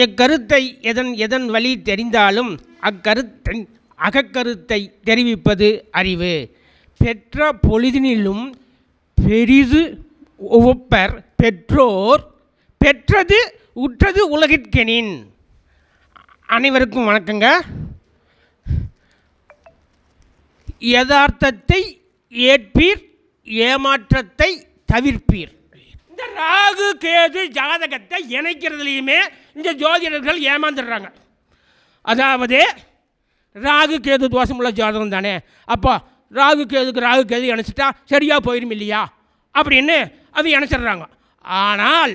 இக்கருத்தை எதன் எதன் வழி தெரிந்தாலும் அக்கருத்தை அகக்கருத்தை தெரிவிப்பது அறிவு. பெற்ற பொழுதினிலும் பெரிது ஒப்பர் பெற்றோர் பெற்றது உற்றது உலகிற்கெனின். அனைவருக்கும் வணக்கங்க. யதார்த்தத்தை ஏற்பீர், ஏமாற்றத்தை தவிர்ப்பீர். இந்த ராகு கேது ஜாதகத்தை இணைக்கிறதுலையுமே இந்த ஜோதிடர்கள் ஏமாந்துடுறாங்க. அதாவது ராகு கேது தோஷமுள்ள ஜாதகம் தானே, அப்போ ராகு கேது இணைச்சிட்டா சரியாக போயிடும் இல்லையா அப்படின்னு அது இணைச்சிடுறாங்க. ஆனால்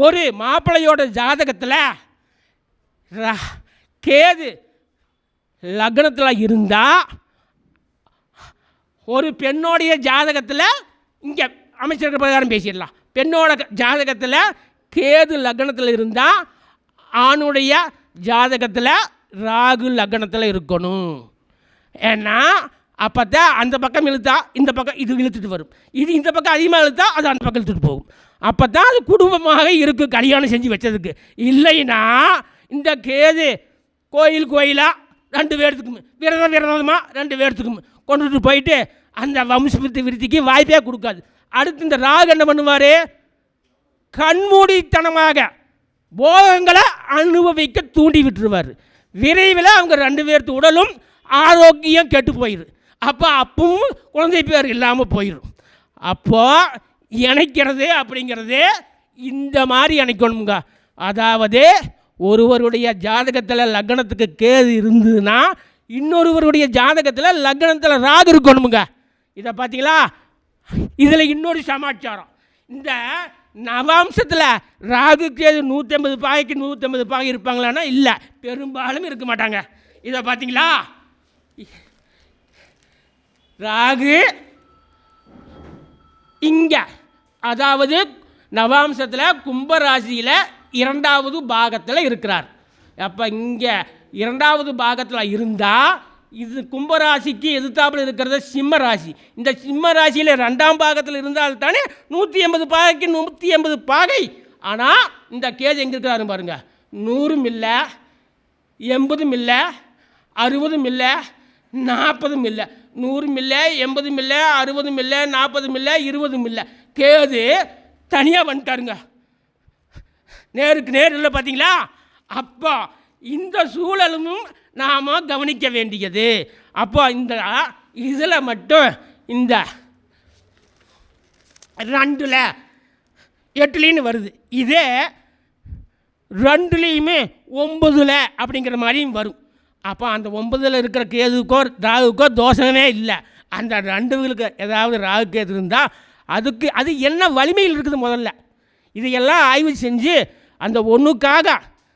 ஒரு மாப்பிள்ளையோட ஜாதகத்தில் கேது லக்னத்தில் இருந்தால், ஒரு பெண்ணோடைய ஜாதகத்தில் இங்கே அமைச்சர்கள் பிரகாரம் பேசிடலாம், பெண்ணோட ஜாதகத்தில் கேது லக்னத்தில் இருந்தால் ஆணுடைய ஜாதகத்தில் ராகு லக்னத்தில் இருக்கணும். ஏன்னா அப்போ தான் அந்த பக்கம் இழுத்தா இந்த பக்கம் இது இழுத்துட்டு வரும், இது இந்த பக்கம் அதிகமாக இழுத்தா அது அந்த பக்கம் இழுத்துட்டு போகும். அப்போ தான் அது குடும்பமாக இருக்குது கல்யாணம் செஞ்சு வச்சதுக்கு. இல்லைன்னா இந்த கேது கோயிலாக ரெண்டு பேர்த்துக்கும் விரதமாக ரெண்டு பேர்த்துக்கும் கொண்டுட்டு போயிட்டு அந்த வம்சபுத்தி விருத்திக்கு வாய்ப்பே கொடுக்காது. அடுத்து இந்த ராகு என்ன பண்ணுவார், கண்மூடித்தனமாக போகங்களை அனுபவிக்க தூண்டி விட்டுருவார். விரைவில் அவங்க ரெண்டு பேர்த்து உடலும் ஆரோக்கியம் கெட்டு போயிடும். அப்பவும் குழந்தை பேர் இல்லாமல் போயிடும். அப்போது இணைக்கிறது அப்படிங்கிறது இந்த மாதிரி இணைக்கணுங்க. அதாவது ஒருவருடைய ஜாதகத்தில் லக்னத்துக்கு கேது இருந்ததுன்னா இன்னொருவருடைய ஜாதகத்தில் லக்னத்தில் ராகு இருக்கணுமுங்க. இதை பார்த்தீங்களா? இதில் இன்னொரு சமாச்சாரம், இந்த நவாம்சத்தில் ராகு கேது 150 பாகைக்கு 150 பாகை இருப்பாங்களான்னா இல்லை, பெரும்பாலும் இருக்க மாட்டாங்க. இதை பார்த்தீங்களா? ராகு இங்கே, அதாவது நவாம்சத்தில் கும்பராசியில் 2வது பாகத்தில் இருக்கிறார். அப்போ இங்கே 2வது பாகத்தில் இருந்தால் இது கும்பராசிக்கு எதிர்த்தாப்பில் இருக்கிறது சிம்ம ராசி. இந்த சிம்ம ராசியில் 2ஆம் பாகத்தில் இருந்தால் தானே 180 பாகைக்கு 180 பாகை. ஆனால் இந்த கேது எங்கே இருக்கிறாரு பாருங்கள், 100 இல்லை, 80 இல்லை, 60 இல்லை, 40 இல்லை, 100 இல்லை, 80 இல்லை, 60 இல்லை, 40 இல்லை, 20 இல்லை. கேது தனியாக வந்துட்டாருங்க, நேருக்கு நேர் இல்லை. பார்த்தீங்களா? அப்போ இந்த சூழலும் நாம் கவனிக்க வேண்டியது. அப்போ இந்த இதில் மட்டும் இந்த 2ல் 8லின்னு வருது, இதே 2லேயுமே 9ல் அப்படிங்கிற மாதிரியும் வரும். அப்போ அந்த 9ல் இருக்கிற கேதுக்கோ ராகுக்கோ தோஷமே இல்லை. அந்த 2களுக்கு ஏதாவது ராகு கேது இருந்தால் அதுக்கு அது என்ன வலிமையில் இருக்குது முதல்ல இதையெல்லாம் ஆய்வு செஞ்சு அந்த ஒன்றுக்காக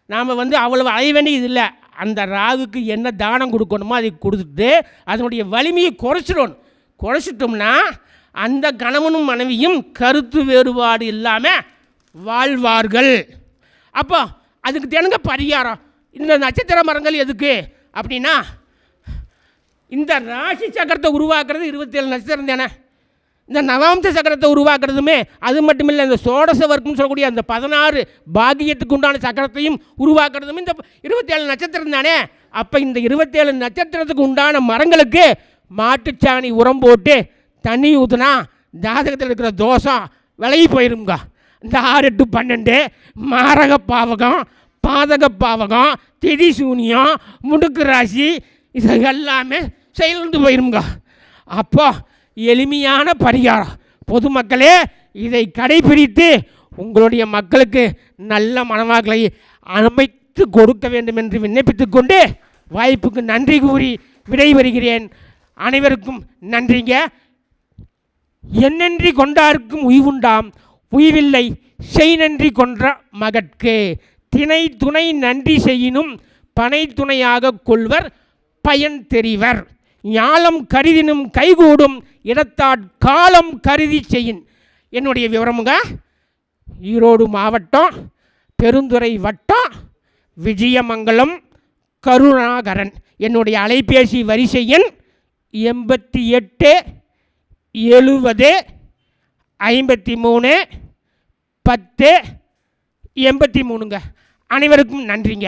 நாம் அவ்வளவு அலைய வேண்டியது இல்லை. அந்த ராகுக்கு என்ன தானம் கொடுக்கணுமோ அதை கொடுத்துட்டு அதனுடைய வலிமையை குறைச்சிட்டோம்னா அந்த கணவனும் மனைவியும் கருத்து வேறுபாடு இல்லாமல் வாழ்வார்கள். அப்போ அதுக்கு தினங்க பரிகாரம். இந்த நட்சத்திர மரங்கள் எதுக்கு அப்படின்னா, இந்த ராசி சக்கரத்தை உருவாக்குறது 27 நட்சத்திரம் தானே. இந்த நவாம்ச சக்கரத்தை உருவாக்குறதுமே அது மட்டும் இல்லை, இந்த சோடச வர்க்கம்னு சொல்லக்கூடிய அந்த 16 பாகியத்துக்கு உண்டான சக்கரத்தையும் உருவாக்குறதுமே இந்த 27 நட்சத்திரம் தானே. அப்போ இந்த 27 நட்சத்திரத்துக்கு உண்டான மரங்களுக்கு மாட்டுச்சாணி உரம் போட்டு தண்ணி ஊற்றுனா ஜாதகத்தில் இருக்கிற தோஷம் விலகி போயிருங்க. இந்த 6, 8, 12 மாரக பாவகம், பாதக பாவகம், திதி சூனியம், முடுக்கு ராசி இது எல்லாமே செயல்ந்து போயிருங்க. அப்போ எளிமையான பரிகாரம், பொதுமக்களே இதை கடைபிடித்து உங்களுடைய மக்களுக்கு நல்ல மணமக்களை அமைத்து கொடுக்க வேண்டும் என்று விண்ணப்பித்துக் கொண்டு வாய்ப்புக்கு நன்றி கூறி விடைபெறுகிறேன். அனைவருக்கும் நன்றிங்க. என்னன்றி கொண்டாருக்கும் உய்வுண்டாம், உய்வில்லை செய் நன்றி கொன்ற மகட்கு. திணை துணை நன்றி செய்யினும் பனை துணையாக கொள்வர் பயன் தெரிவர். ஞாலம் கருதினும் கைகூடும் இடத்தாட் காலம் கருதி செய்யின். என்னுடைய விவரமுங்க, ஈரோடு மாவட்டம் பெருந்துறை வட்டம் விஜயமங்கலம் கருணாகரன். என்னுடைய அலைபேசி வரிசை எண் 88 70 53 10 83ங்க. அனைவருக்கும் நன்றிங்க.